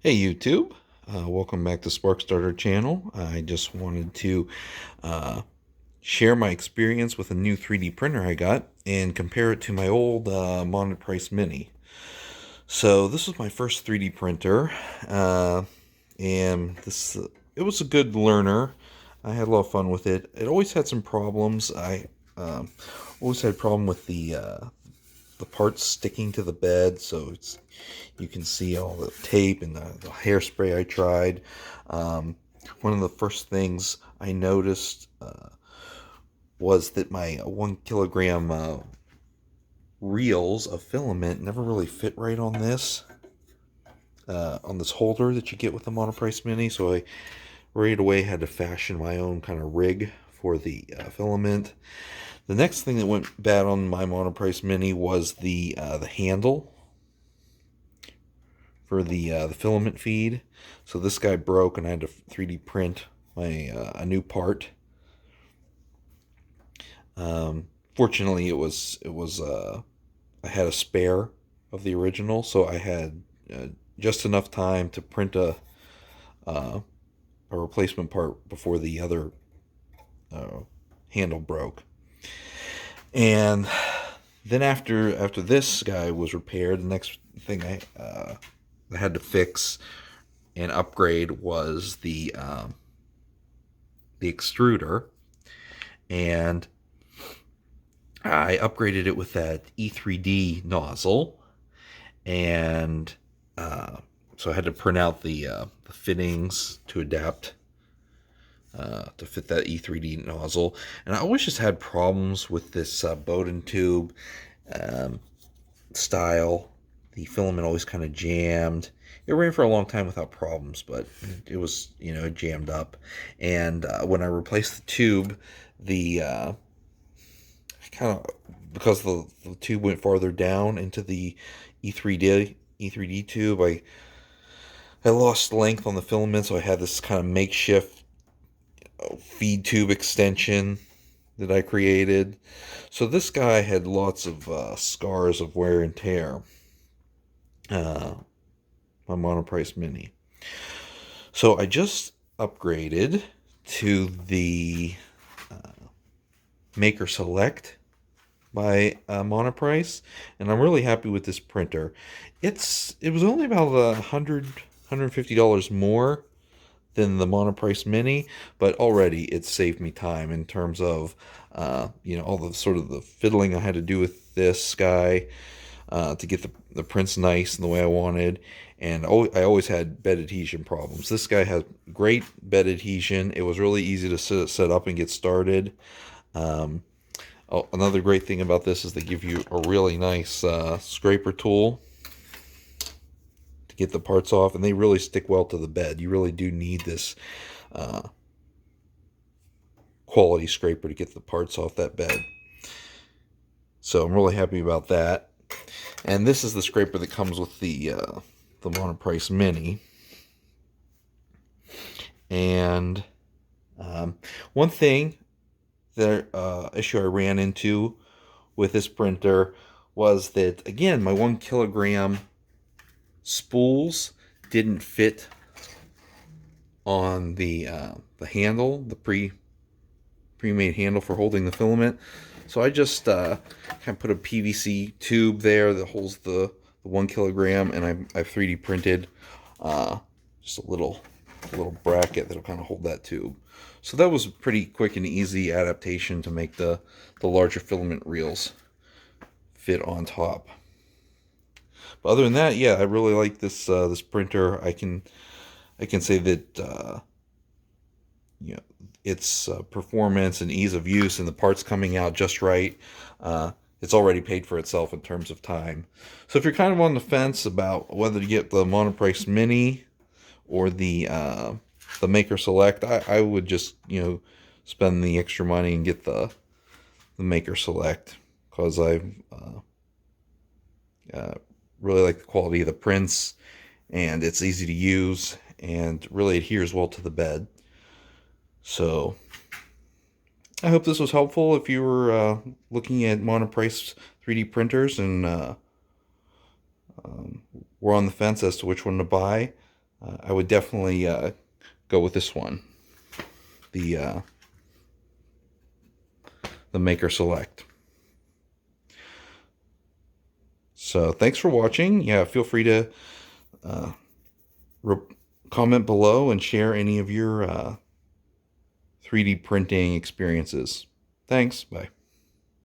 Hey YouTube, welcome back to Sparkstarter channel. I just wanted to uh, share my experience with a new 3D printer I got and compare it to my old Monoprice Mini. So this was my first 3D printer, and it was a good learner. I had a lot of fun with it. It always had some problems. I um, always had a problem with the parts sticking to the bed, so you can see all the tape and the hairspray I tried. Um, One of the first things I noticed was that my 1 kilogram reels of filament never really fit right on this holder that you get with the Monoprice Mini. So I right away had to fashion my own kind of rig for the filament. The next thing that went bad on my Monoprice Mini was the handle for the filament feed. So this guy broke, and I had to 3D print my a new part. Fortunately, it was I had a spare of the original, so I had just enough time to print uh, a replacement part before the other uh, handle broke. And then after this guy was repaired, the next thing I had to fix and upgrade was the extruder, and I upgraded it with that E3D nozzle, and so I had to print out the fittings to adapt to fit that E3D nozzle. And I always just had problems with this Bowden tube um, style. The filament always kind of jammed. It ran for a long time without problems, but it was, jammed up. And when I replaced the tube, the kind of because the tube went farther down into the E3D tube, I lost length on the filament, so I had this kind of makeshift feed tube extension that I created. So this guy had lots of scars of wear and tear. Uh, my Monoprice Mini. So I just upgraded to the Maker Select by Monoprice, and I'm really happy with this printer. It was only about $150 more than the Monoprice Mini, but already it saved me time in terms of all the sort of the fiddling I had to do with this guy to get the prints nice and the way I wanted. And I always had bed adhesion problems. This guy has great bed adhesion. It was really easy to set up and get started. Um, Another great thing about this is they give you a really nice scraper tool to get the parts off, and they really stick well to the bed. You really do need this uh, quality scraper to get the parts off that bed. So I'm really happy about that. And this is the scraper that comes with the Monoprice Mini. And one thing that issue I ran into with this printer was that, again, my 1 kilogram spools didn't fit on the handle, the pre-made handle for holding the filament. So I just kind of put a PVC tube there that holds the 1 kilogram, and I've 3D printed just a little bracket that'll kind of hold that tube. So that was a pretty quick and easy adaptation to make the larger filament reels fit on top. But other than that, yeah, I really like this printer. I can say that its performance and ease of use and the parts coming out just right. It's already paid for itself in terms of time. So if you're kind of on the fence about whether to get the Monoprice Mini or the Maker Select, I would just spend the extra money and get the Maker Select, because I really like the quality of the prints, and it's easy to use and really adheres well to the bed. So I hope this was helpful if you were looking at Monoprice 3D printers and were on the fence as to which one to buy. I would definitely go with this one, the Maker Select. So thanks for watching. Yeah, feel free to uh, comment below and share any of your 3D printing experiences. Thanks. Bye.